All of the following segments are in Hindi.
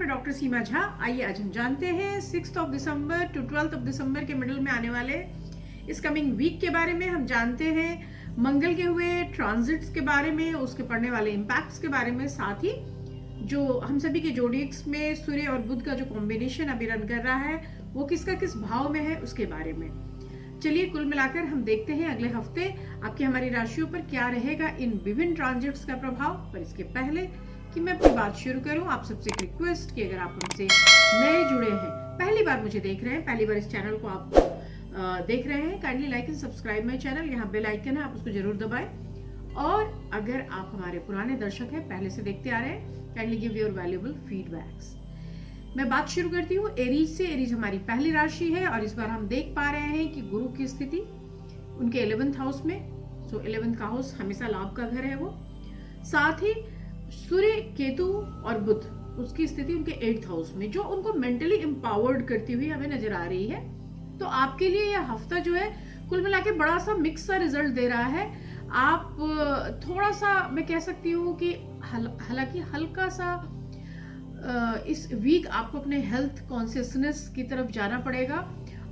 मैं डॉक्टर सीमा झा। आइए आज हम जानते हैं 6 दिसंबर टू 12 दिसंबर के मिडिल में आने वाले इस कमिंग वीक के बारे में। हम जानते हैं मंगल के हुए ट्रांजिट्स के बारे में, उसके पड़ने वाले इम्पैक्ट्स के बारे में, साथ ही जो हम सभी के जोडिक्स में सूर्य और बुध का जो कॉम्बिनेशन अभी रन कर रहा है वो किसका किस भाव में है उसके बारे में। चलिए कुल मिलाकर हम देखते हैं अगले हफ्ते आपकी हमारी राशियों पर क्या रहेगा इन विभिन्न ट्रांजिट्स का प्रभाव। पर इसके पहले कि मैं अपनी बात शुरू करूं, आप सबसे एक रिक्वेस्ट कि अगर आप हमसे नए जुड़े हैं, पहली बार मुझे देख रहे हैं, पहली बार इस चैनल को आप देख रहे हैं, kindly like and subscribe my channel. यहाँ बेल आइकन है, आप उसको जरूर दबाएं। और अगर आप हमारे पुराने दर्शक हैं, पहले से देखते आ रहे हैं, kindly give your valuable feedbacks. मैं बात शुरू करती हूँ एरीज से। एरीज हमारी पहली राशि है और इस बार हम देख पा रहे हैं कि गुरु की स्थिति उनके 11th हाउस में। सो 11th का हाउस हमेशा लाभ का घर है वो। साथ ही सूर्य, केतु और बुध उसकी स्थिति उनके 8th हाउस में, जो उनको मेंटली एम्पावर्ड करती हुई हमें नजर आ रही है। तो आपके लिए यह हफ्ता जो है कुल मिला के बड़ा सा मिक्स सा रिजल्ट दे रहा है। आप थोड़ा सा मैं कह सकती हूँ कि हालांकि हल्का सा इस वीक आपको अपने हेल्थ कॉन्शियसनेस की तरफ जाना पड़ेगा,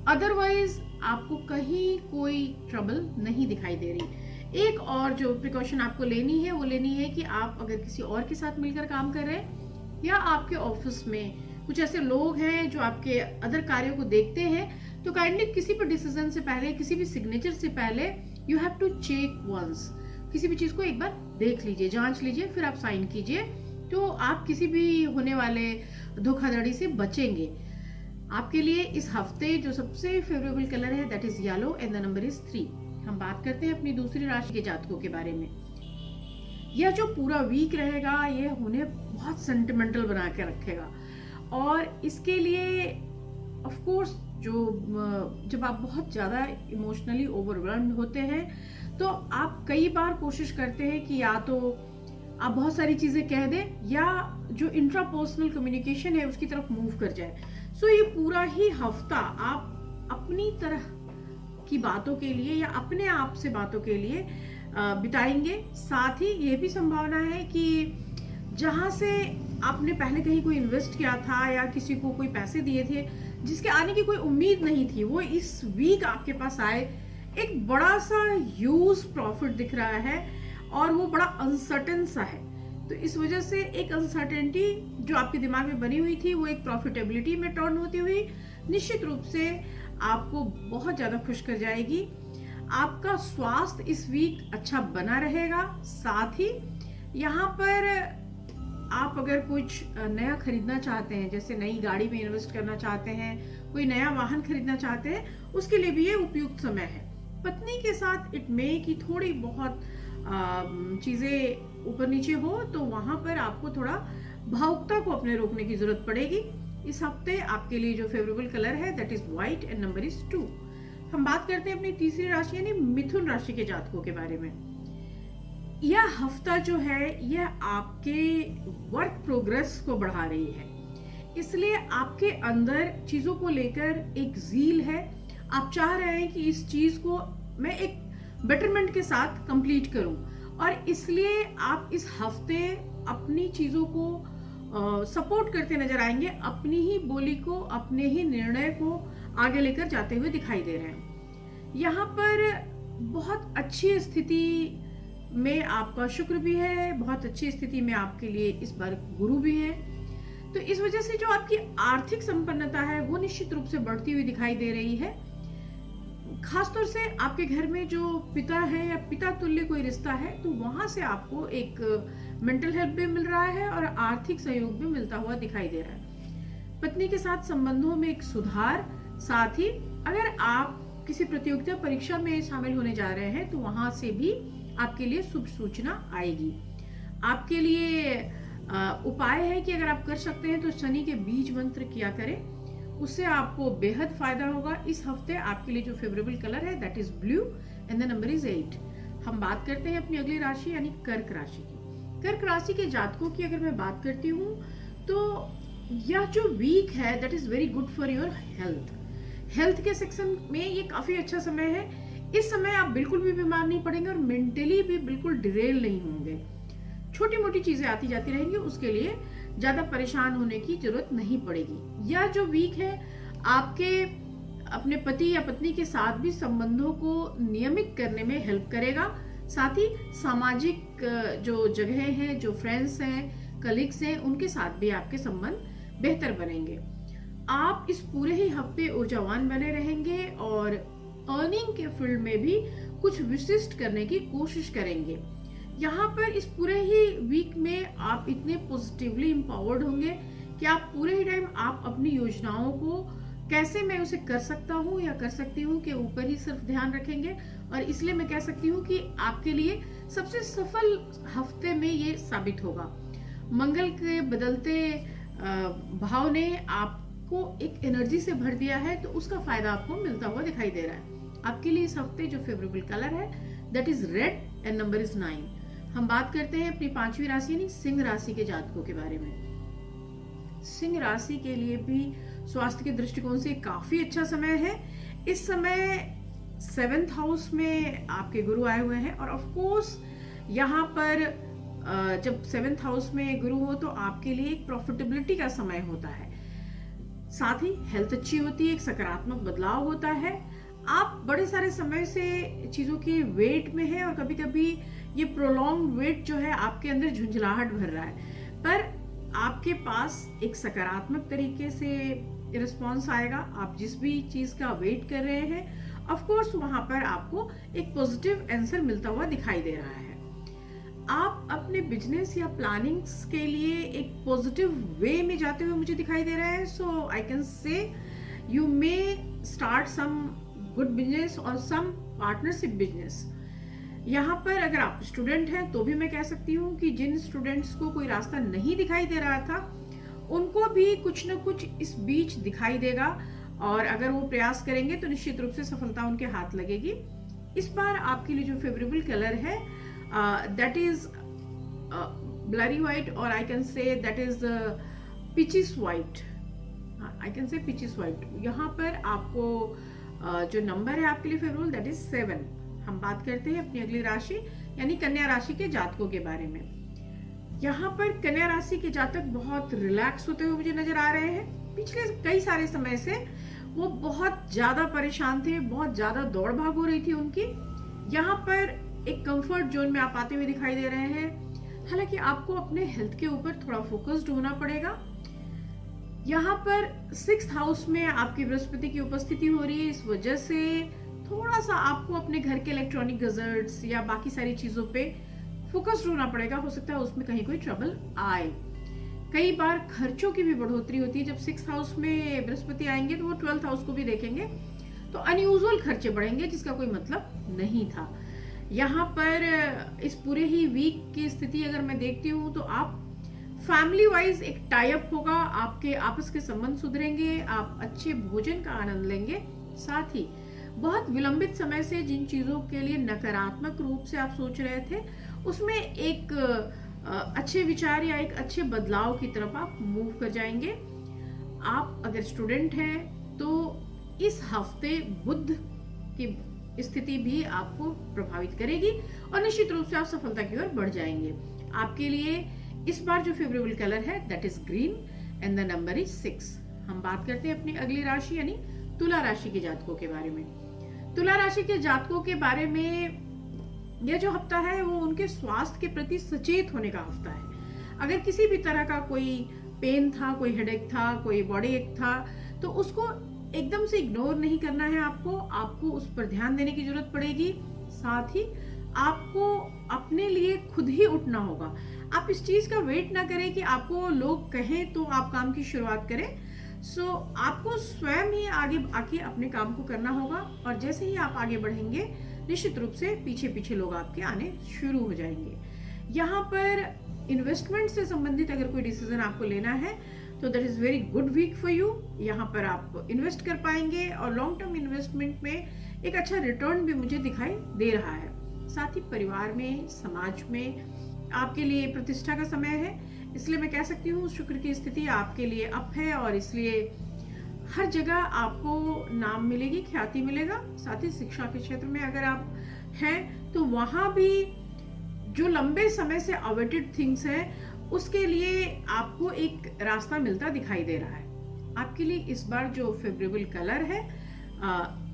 अदरवाइज आपको कहीं कोई ट्रबल नहीं दिखाई दे रही। एक और जो प्रिकॉशन आपको लेनी है वो लेनी है कि आप अगर किसी और के साथ मिलकर काम कर रहे हैं या आपके ऑफिस में कुछ ऐसे लोग हैं जो आपके अदर कार्यों को देखते हैं, तो काइंडली किसी भी डिसीजन से पहले, किसी भी सिग्नेचर से पहले you have to check once. किसी भी चीज को एक बार देख लीजिए, जांच लीजिए, फिर आप साइन कीजिए, तो आप किसी भी होने वाले धोखाधड़ी से बचेंगे। आपके लिए इस हफ्ते जो सबसे फेवरेबल कलर है that is yellow and the number is 3। हम बात करते हैं अपनी दूसरी राशि के जातकों के बारे में। यह जो पूरा वीक रहेगा यह उन्हें बहुत सेंटिमेंटल बना के रखेगा और इसके लिए ऑफ कोर्स जब आप बहुत ज्यादा इमोशनली ओवरवेल्म्ड होते हैं तो आप कई बार कोशिश करते हैं कि या तो आप बहुत सारी चीजें कह दें या जो इंट्रापर्सनल कम्युनिकेशन है उसकी तरफ मूव कर जाए। सो ये पूरा ही हफ्ता आप अपनी तरह की बातों के लिए या अपने आप से बातों के लिए बिताएंगे। साथ ही ये भी संभावना है कि जहां से आपने पहले कहीं कोई इन्वेस्ट किया था या किसी को कोई पैसे दिए थे जिसके आने की कोई उम्मीद नहीं थी, वो इस वीक आपके पास आए। एक बड़ा सा ह्यूज प्रॉफिट दिख रहा है और वो बड़ा अनसर्टेन सा है, तो इस वजह से एक अनसर्टेनिटी जो आपके दिमाग में बनी हुई थी वो एक प्रॉफिटेबिलिटी में टर्न होती हुई निश्चित रूप से आपको बहुत ज्यादा खुश कर जाएगी। आपका स्वास्थ्य इस वीक अच्छा बना रहेगा। साथ ही यहाँ पर आप अगर कुछ नया खरीदना चाहते हैं, जैसे नई गाड़ी में इन्वेस्ट करना चाहते हैं, कोई नया वाहन खरीदना चाहते हैं, उसके लिए भी ये उपयुक्त समय है। पत्नी के साथ इट मे की थोड़ी बहुत चीजें ऊपर नीचे हो तो वहां पर आपको थोड़ा भावुकता को अपने रोकने की जरूरत पड़ेगी। इस हफ्ते आपके लिए जो फेवरेबल कलर है that is white and number is 2। हम बात करते हैं अपनी तीसरी राशि यानी मिथुन राशि के जातकों के बारे में। यह हफ्ता जो है यह आपके वर्क प्रोग्रेस को बढ़ा रही है, इसलिए आपके अंदर चीजों को लेकर एक ज़ील है। आप चाह रहे हैं कि इस चीज को मैं एक बेटरमेंट के साथ कंप्लीट करूं और इसलिए आप इस हफ्ते अपनी चीजों को सपोर्ट करते नजर आएंगे, अपनी ही बोली को, अपने ही निर्णय को आगे लेकर जाते हुए दिखाई दे रहे हैं। यहाँ पर बहुत अच्छी स्थिति में आपका शुक्र भी है, बहुत अच्छी स्थिति में आपके लिए इस बार गुरु भी है, तो इस वजह से जो आपकी आर्थिक संपन्नता है वो निश्चित रूप से बढ़ती हुई दिखाई दे रही है। खासतौर से आपके घर में जो पिता है या पिता तुल्य कोई रिश्ता है तो वहां से आपको एक मेंटल हेल्प भी मिल रहा है और आर्थिक सहयोग भी मिलता हुआ दिखाई दे रहा है। पत्नी के साथ संबंधों में एक सुधार। साथ ही अगर आप किसी प्रतियोगिता परीक्षा में शामिल होने जा रहे हैं तो वहां से भी आपके लिए शुभ सूचना आएगी। आपके लिए उपाय है कि अगर आप कर सकते हैं तो शनि के बीज मंत्र किया करें, उससे आपको बेहद फायदा होगा। इस हफ्ते आपके लिए जो फेवरेबल कलर है that is blue and the number is 8। हम बात करते हैं अपनी अगली राशि यानी कर्क राशि की। कर्क राशि के जातकों की अगर मैं बात करती हूँ तो यह जो वीक है that is very good for your health. Health के सेक्शन में ये काफी अच्छा समय है। इस समय आप बिल्कुल भी बीमार नहीं पड़ेंगे और मेंटली भी बिल्कुल डिरेल नहीं होंगे। छोटी मोटी चीजें आती जाती रहेंगी, उसके लिए ज्यादा परेशान होने की जरूरत नहीं पड़ेगी। यह जो वीक है आपके अपने पति या पत्नी के साथ भी संबंधों को नियमित करने में हेल्प करेगा। साथ ही सामाजिक जो जगह हैं, जो फ्रेंड्स हैं, कलीग्स हैं, उनके साथ भी आपके संबंध बेहतर बनेंगे। आप इस पूरे ही हफ्ते ऊर्जावान बने रहेंगे और अर्निंग के फील्ड में भी कुछ विशिष्ट करने की कोशिश करेंगे। यहाँ पर इस पूरे ही वीक में आप इतने पॉजिटिवली एम्पावर्ड होंगे कि आप पूरे ही टाइम आप अपनी योजनाओं को कैसे मैं उसे कर सकता हूँ या कर सकती हूँ के ऊपर ही सिर्फ ध्यान रखेंगे। और इसलिए मैं कह सकती हूँ कि आपके लिए सबसे सफल हफ्ते में ये साबित होगा। मंगल के बदलते भाव ने आपको एक एनर्जी से भर दिया है, तो उसका फायदा आपको मिलता हुआ दिखाई दे रहा है। आपके लिए इस हफ्ते जो फेवरेबल कलर है that is red and number is 9। हम बात करते हैं अपनी 5वीं राशि यानी सिंह राशि के जातकों के बारे में। सिंह राशि के लिए भी स्वास्थ्य के दृष्टिकोण से काफी अच्छा समय है। इस समय 7th हाउस में आपके गुरु आए हुए हैं और ऑफ कोर्स यहाँ पर जब 7th हाउस में गुरु हो तो आपके लिए एक प्रॉफिटेबिलिटी का समय होता है। साथ ही हेल्थ अच्छी होती है, एक सकारात्मक बदलाव होता है। आप बड़े सारे समय से चीजों की वेट में है और कभी कभी ये प्रोलॉन्ग वेट जो है आपके अंदर झुंझलाहट भर रहा है, पर आपके पास एक सकारात्मक तरीके से रिस्पॉन्स आएगा। आप जिस भी चीज का वेट कर रहे हैं ऑफ कोर्स वहां पर आपको एक पॉजिटिव आंसर मिलता हुआ दिखाई दे रहा है। आप अपने बिजनेस या प्लानिंग्स के लिए एक पॉजिटिव वे में जाते हुए मुझे दिखाई दे रहा है। So I can say you may start some good business और सम पार्टनरशिप बिजनेस। यहाँ पर अगर आप स्टूडेंट हैं तो भी मैं कह सकती हूँ कि जिन स्टूडेंट्स को कोई रास्ता नहीं दिखाई दे रहा था उनको भी कुछ न कुछ इस बीच दिखाई देगा और अगर वो प्रयास करेंगे तो निश्चित रूप से सफलता उनके हाथ लगेगी। इस बार आपके लिए जो फेवरेबल कलर है दैट इज ब्लरी व्हाइट और आई can say that is pitches white. I can से पिचिस व्हाइट। यहाँ पर आपको जो नंबर है आपके लिए फेवरेबल दैट इज 7। हम बात करते हैं अपनी अगली राशि यानी कन्या राशि के जातकों के बारे में। यहाँ पर कन्या राशि के जातक बहुत रिलैक्स होते हुए मुझे नजर आ रहे हैं। पिछले कई सारे समय से वो बहुत ज्यादा परेशान थे, बहुत ज्यादा दौड़ भाग हो रही थी उनकी। यहाँ पर एक कंफर्ट जोन में आप आते हुए दिखाई दे रहे हैं। हालांकि आपको अपने हेल्थ के ऊपर थोड़ा फोकस्ड होना पड़ेगा। यहाँ पर 6th हाउस में आपकी बृहस्पति की उपस्थिति हो रही है, इस वजह से थोड़ा सा आपको अपने घर के इलेक्ट्रॉनिक गैजेट्स या बाकी सारी चीजों पे फोकस्ड होना पड़ेगा। हो सकता है उसमें कहीं कोई ट्रबल आए। कई बार खर्चों की भी बढ़ोतरी होती है। जब 6th हाउस में बृहस्पति आएंगे तो वो 12th हाउस को भी देखेंगे, तो अनयूजुअल खर्चे बढ़ेंगे जिसका कोई मतलब नहीं था। यहाँ पर इस पूरे ही वीक की स्थिति अगर मैं देखती हूँ तो आप फैमिली वाइज एक टाई अप होगा, आपके आपस के संबंध सुधरेंगे, आप अच्छे भोजन का आनंद लेंगे। साथ ही बहुत विलंबित समय से जिन चीजों के लिए नकारात्मक रूप से आप सोच रहे थे उसमें एक अच्छे विचार या एक अच्छे बदलाव की तरफ आप मूव कर जाएंगे। आप अगर स्टूडेंट हैं तो इस हफ्ते बुध की स्थिति भी आपको प्रभावित करेगी और निश्चित रूप से आप सफलता की ओर बढ़ जाएंगे। आपके लिए इस बार जो फेवरेबल कलर है that is green and the number is 6। हम बात करते हैं अपनी अगली राशि यानी तुला राशि के जातकों के बारे में। तुला राशि के जातकों के बारे में यह जो हफ्ता है वो उनके स्वास्थ्य के प्रति सचेत होने का हफ्ता है। अगर किसी भी तरह का कोई पेन था, कोई हेडेक था, कोई बॉडी एक था, तो उसको एकदम से इग्नोर नहीं करना है। आपको उस पर ध्यान देने की जरूरत पड़ेगी। साथ ही आपको अपने लिए खुद ही उठना होगा। आप इस चीज का वेट ना करें कि आपको लोग कहें तो आप काम की शुरुआत करें। आपको स्वयं ही आगे आके अपने काम को करना होगा और जैसे ही आप आगे बढ़ेंगे निश्चित रूप से पीछे पीछे लोग आपके आने शुरू हो जाएंगे। यहाँ पर इन्वेस्टमेंट से संबंधित अगर कोई डिसीजन आपको लेना है तो that is very good week for you. यहाँ पर आप इन्वेस्ट कर पाएंगे और लॉन्ग टर्म इन्वेस्टमेंट में एक अच्छा रिटर्न भी मुझे दिखाई दे रहा है। साथ ही परिवार में, समाज में आपके लिए प्रतिष्ठा का समय है, इसलिए मैं कह सकती हूँ शुक्र की स्थिति आपके लिए अप है और इसलिए हर जगह आपको नाम मिलेगी, ख्याति मिलेगा। साथ ही शिक्षा के क्षेत्र में अगर आप हैं तो वहां भी जो लंबे समय से अवेटेड थिंग्स हैं उसके लिए आपको एक रास्ता मिलता दिखाई दे रहा है। आपके लिए इस बार जो फेवरेबल कलर है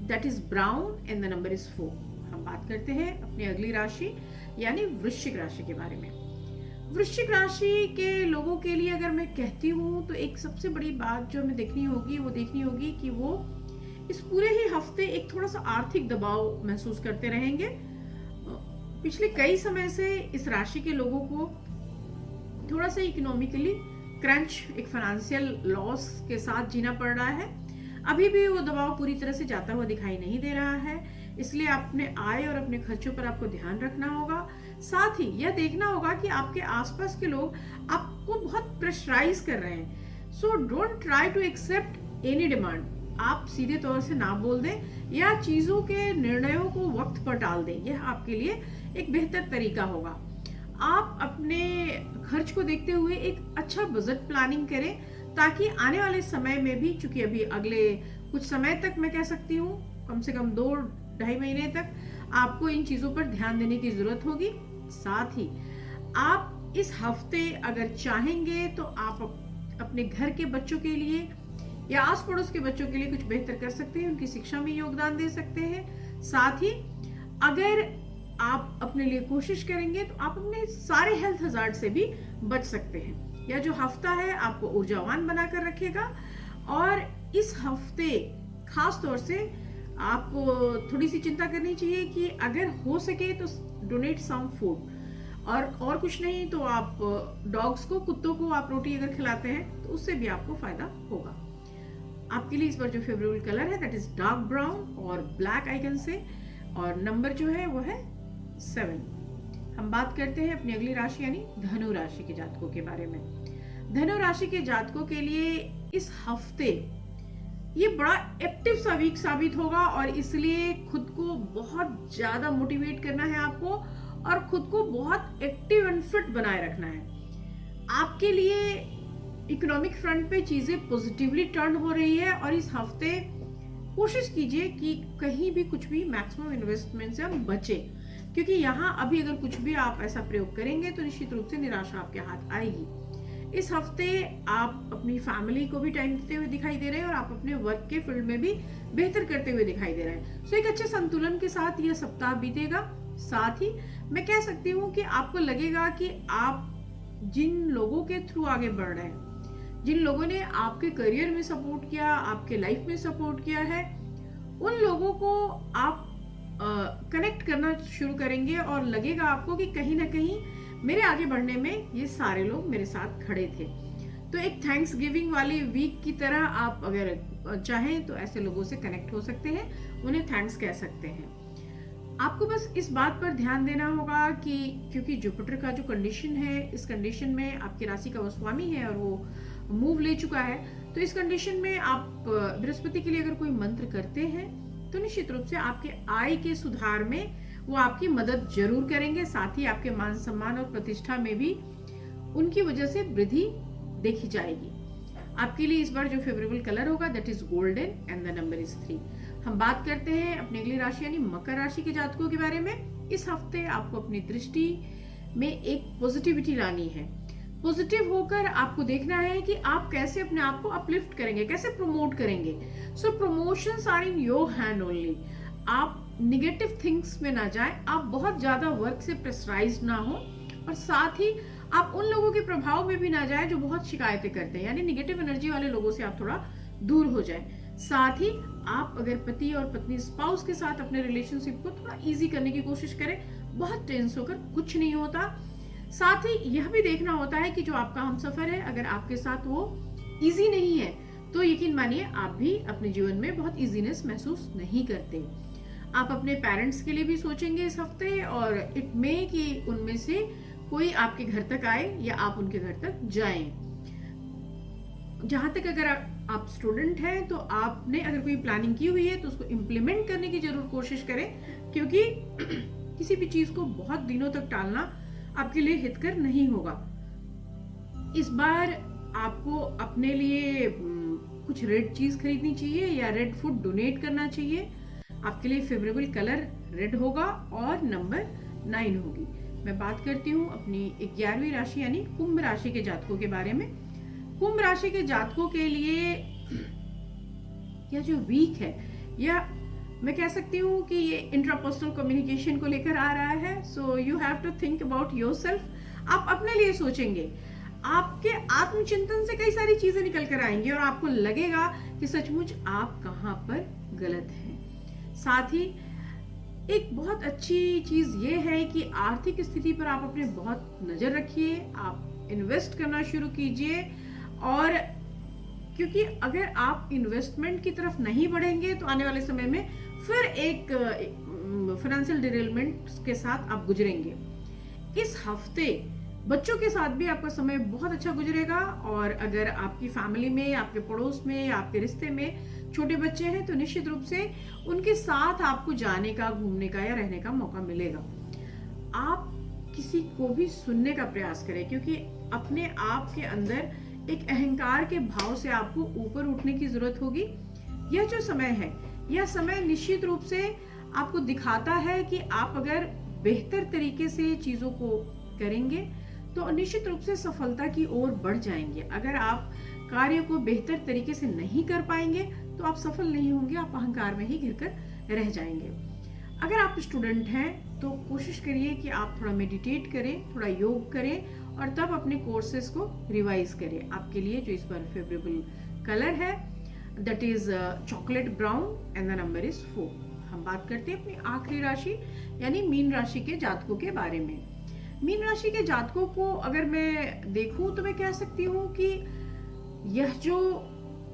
that is brown and the number is 4। हम बात करते हैं अपनी अगली राशि यानी वृश्चिक राशि के बारे में। वृश्चिक राशि के लोगों के लिए अगर मैं कहती हूँ तो एक सबसे बड़ी बात जो हमें देखनी होगी कि वो इस पूरे ही हफ्ते एक थोड़ा सा आर्थिक दबाव महसूस करते रहेंगे। पिछले कई समय से इस राशि के लोगों को थोड़ा सा इकोनॉमिकली क्रंच, एक फाइनेंशियल लॉस के साथ जीना पड़ रहा है। अभी भी वो दबाव पूरी तरह से जाता हुआ दिखाई नहीं दे रहा है, इसलिए अपने आय और अपने खर्चों पर आपको ध्यान रखना होगा। साथ ही यह देखना होगा कि आपके आसपास के लोग आपको बहुत प्रेशराइज कर रहे हैं। So don't try to accept any demand. आप सीधे तौर से ना बोल दें या चीजों के निर्णयों को वक्त पर टाल दें, यह आपके लिए एक बेहतर तरीका होगा। आप अपने खर्च को देखते हुए एक अच्छा बजट प्लानिंग करें ताकि आने वाले समय में भी, चूंकि अभी अगले कुछ समय तक मैं कह सकती हूँ कम से कम 2-2.5 महीने तक आपको इन चीजों पर ध्यान देने की जरूरत होगी। साथ ही आप इस हफ्ते अगर चाहेंगे तो आप अपने घर के बच्चों के लिए या आस पड़ोस के बच्चों के लिए कुछ बेहतर कर सकते हैं, उनकी शिक्षा में योगदान दे सकते हैं। साथ ही अगर आप अपने लिए कोशिश करेंगे तो आप अपने सारे हेल्थ हजार्ड से भी बच सकते हैं। यह जो हफ्ता है आपको ऊर्जावान बनाकर रखेगा और इस हफ्ते खास तौर से आपको थोड़ी सी चिंता करनी चाहिए कि अगर हो सके तो डोनेट सम फूड, और कुछ नहीं तो आप डॉग्स को, कुत्तों को आप रोटी अगर खिलाते हैं तो उससे भी आपको फायदा होगा। आपके लिए इस बार जो फेवरेबल कलर है दैट इज डार्क ब्राउन और ब्लैक आइकन से, और नंबर जो है वो है 7। हम बात करते हैं अपनी अगली राशि यानी धनु राशि के जातकों के बारे में। धनु राशि के जातकों के लिए इस हफ्ते ये बड़ा एक्टिव सा वीक साबित होगा और इसलिए खुद को बहुत ज्यादा मोटिवेट करना है आपको और खुद को बहुत एक्टिव एंड फिट बनाए रखना है। आपके लिए इकोनॉमिक फ्रंट पे चीजें पॉजिटिवली टर्न हो रही है और इस हफ्ते कोशिश कीजिए कि कहीं भी कुछ भी मैक्सिमम इन्वेस्टमेंट से हम बचें, क्योंकि यहाँ अभी अगर कुछ भी आप ऐसा प्रयोग करेंगे तो निश्चित रूप से निराशा आपके हाथ आएगी। इस हफ्ते आप अपनी फैमिली को भी टाइम देते हुए दिखाई दे रहे हैं और आप अपने वर्क के फील्ड में भी बेहतर करते हुए दिखाई दे रहे हैं। सो एक अच्छे संतुलन के साथ यह सप्ताह बीतेगा। साथ ही मैं कह सकती हूँ कि आपको लगेगा कि आप जिन लोगों के थ्रू आगे बढ़ रहे हैं, जिन लोगों ने आपके करियर में सपोर्ट किया, आपके लाइफ में सपोर्ट किया है, उन लोगों को आप कनेक्ट करना शुरू करेंगे और लगेगा आपको कि कहीं ना कहीं मेरे आगे बढ़ने में ये सारे लोग मेरे साथ खड़े थे। तो एक थैंक्स गिविंग वाली वीक की तरह आप अगर चाहें तो ऐसे लोगों से कनेक्ट हो सकते हैं, उन्हें थैंक्स कह सकते हैं। आपको बस इस बात पर ध्यान देना होगा कि क्योंकि जुपिटर का जो कंडीशन है, इस कंडीशन में आपकी राशि का वो स्वामी है और वो मूव ले चुका है, तो इस कंडीशन में आप बृहस्पति के लिए अगर कोई मंत्र करते हैं तो निश्चित रूप से आपके आय के सुधार में वो आपकी मदद जरूर करेंगे। साथ ही आपके मान सम्मान और प्रतिष्ठा में भी उनकी वजह से वृद्धि देखी जाएगी। आपके लिए इस बार जो फेवरेबल कलर होगा that is golden and the number is 3। हम बात करते हैं अपनी अगली राशि यानी मकर राशि के जातकों के बारे में। इस हफ्ते आपको अपनी दृष्टि में एक पॉजिटिविटी लानी है। पॉजिटिव होकर आपको देखना है कि आप कैसे अपने आप को अपलिफ्ट करेंगे, कैसे प्रमोट करेंगे। So promotions are in your hand only. आप निगेटिव थिंग्स में ना जाएं, आप बहुत ज्यादा वर्क से प्रेशराइज ना हो और साथ ही आप उन लोगों के प्रभाव में भी ना जाएं जो बहुत शिकायतें करते हैं, यानी निगेटिव एनर्जी वाले लोगों से आप थोड़ा दूर हो जाएं। साथ ही आप अगर पति और पत्नी स्पाउस के साथ अपने रिलेशनशिप को थोड़ा इजी करने की कोशिश करें। बहुत टेंस होकर कुछ नहीं होता। साथ ही यह भी देखना होता है कि जो आपका हमसफर है अगर आपके साथ वो इजी नहीं है तो यकीन मानिए आप भी अपने जीवन में बहुत इजीनेस महसूस नहीं करते। आप अपने पेरेंट्स के लिए भी सोचेंगे इस हफ्ते और इट मे कि उनमें से कोई आपके घर तक आए या आप उनके घर तक जाएं। जहां तक अगर आप स्टूडेंट हैं तो आपने अगर कोई प्लानिंग की हुई है तो उसको इम्प्लीमेंट करने की जरूर कोशिश करें, क्योंकि किसी भी चीज को बहुत दिनों तक टालना आपके लिए हितकर नहीं होगा। इस बार आपको अपने लिए कुछ रेड चीज खरीदनी चाहिए या रेड फूड डोनेट करना चाहिए। आपके लिए फेवरेबल कलर रेड होगा और नंबर 9 होगी। मैं बात करती हूँ अपनी 11वीं राशि यानी कुंभ राशि के जातकों के बारे में। कुंभ राशि के जातकों के लिए यह जो वीक है, यह मैं कह सकती हूँ कि ये इंट्रापर्सनल कम्युनिकेशन को लेकर आ रहा है। So you have to think about yourself. आप अपने लिए सोचेंगे, आपके आत्मचिंतन से कई सारी चीजें निकल कर आएंगी और आपको लगेगा कि सचमुच आप कहाँ पर गलत हैं। साथ ही एक बहुत अच्छी चीज ये है कि आर्थिक स्थिति पर आप अपने बहुत नजर रखिए, आप इन्वेस्ट करना शुरू कीजिए। और क्योंकि अगर आप इन्वेस्टमेंट की तरफ नहीं बढ़ेंगे तो आने वाले समय में फिर एक फाइनेंशियल डिरेलमेंट के साथ आप गुजरेंगे। इस हफ्ते बच्चों के साथ भी आपका समय बहुत अच्छा गुजरेगा। और अगर आपकी फैमिली में, आपके पड़ोस में, आपके रिश्ते में छोटे बच्चे हैं तो निश्चित रूप से उनके साथ आपको जाने का, घूमने का या रहने का मौका मिलेगा। आप किसी को भी सुनने का प्रयास करें, क्योंकि अपने आप के अंदर एक अहंकार के भाव से आपको ऊपर उठने की जरूरत होगी। यह जो समय है, यह समय निश्चित रूप से आपको दिखाता है कि आप अगर बेहतर तरीके से चीजों को करेंगे तो निश्चित रूप से सफलता की ओर बढ़ जाएंगे। अगर आप कार्य को बेहतर तरीके से नहीं कर पाएंगे तो आप सफल नहीं होंगे, आप अहंकार में ही घिरकर रह जाएंगे। अगर आप स्टूडेंट हैं तो कोशिश करिए कि आप थोड़ा मेडिटेट करें, थोड़ा योग करें और तब अपने कोर्सेज को रिवाइज करें। आपके लिए जो इस बार फेवरेबल कलर है that is chocolate brown and the number is 4। हम बात करते हैं अपनी आखिरी राशि यानी मीन राशि के जातकों के बारे में। मीन राशि के जातकों को अगर मैं देखूं तो मैं कह सकती हूँ कि यह जो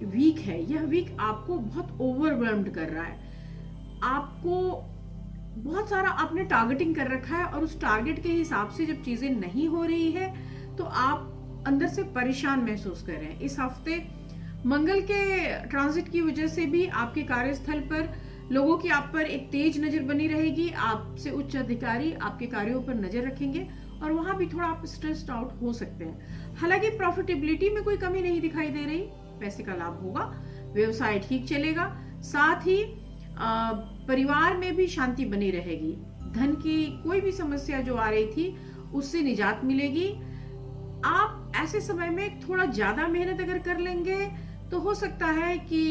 वीक है, यह वीक आपको बहुत ओवरवेल्म्ड कर रहा है। आपको बहुत सारा आपने टारगेटिंग कर रखा है और उस टारगेट के हिसाब से जब चीजें नहीं हो रही है तो आप अंदर से परेशान महसूस कर रहे हैं। इस हफ्ते मंगल के ट्रांजिट की वजह से भी आपके कार्यस्थल पर लोगों की आप पर एक तेज नजर बनी रहेगी। आपसे उच्च अधिकारी आपके कार्यों पर नजर रखेंगे और वहां भी थोड़ा आप स्ट्रेस्ड आउट हो सकते हैं। हालांकि प्रॉफिटेबिलिटी में कोई कमी नहीं दिखाई दे रही, पैसे का लाभ होगा, व्यवसाय ठीक चलेगा। साथ ही परिवार में भी शांति बनी रहेगी। धन की कोई भी समस्या जो आ रही थी उससे निजात मिलेगी। आप ऐसे समय में थोड़ा ज्यादा मेहनत अगर कर लेंगे तो हो सकता है कि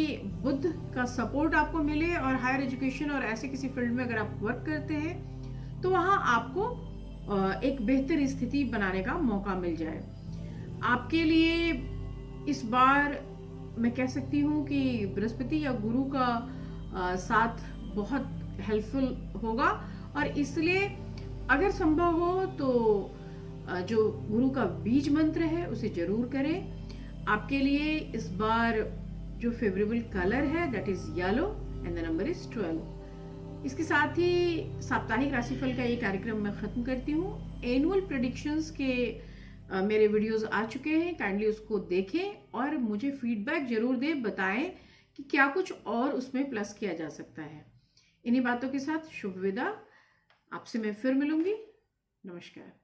बुध का सपोर्ट आपको मिले और हायर एजुकेशन और ऐसे किसी फील्ड में अगर आप वर्क करते हैं तो वहां आपको एक बेहतर स्थिति बनाने का मौका मिल जाए। आपके लिए इस बार मैं कह सकती हूँ कि बृहस्पति या गुरु का साथ बहुत हेल्पफुल होगा और इसलिए अगर संभव हो तो जो गुरु का बीज मंत्र है उसे जरूर करें। आपके लिए इस बार जो फेवरेबल कलर है that is yellow and the number is 12। इसके साथ ही साप्ताहिक राशिफल का ये कार्यक्रम मैं खत्म करती हूँ। एनुअल प्रेडिक्शंस के मेरे वीडियोस आ चुके हैं, काइंडली उसको देखें और मुझे फीडबैक जरूर दें, बताएं कि क्या कुछ और उसमें प्लस किया जा सकता है। इन्हीं बातों के साथ शुभ विदा, आपसे मैं फिर मिलूंगी। नमस्कार।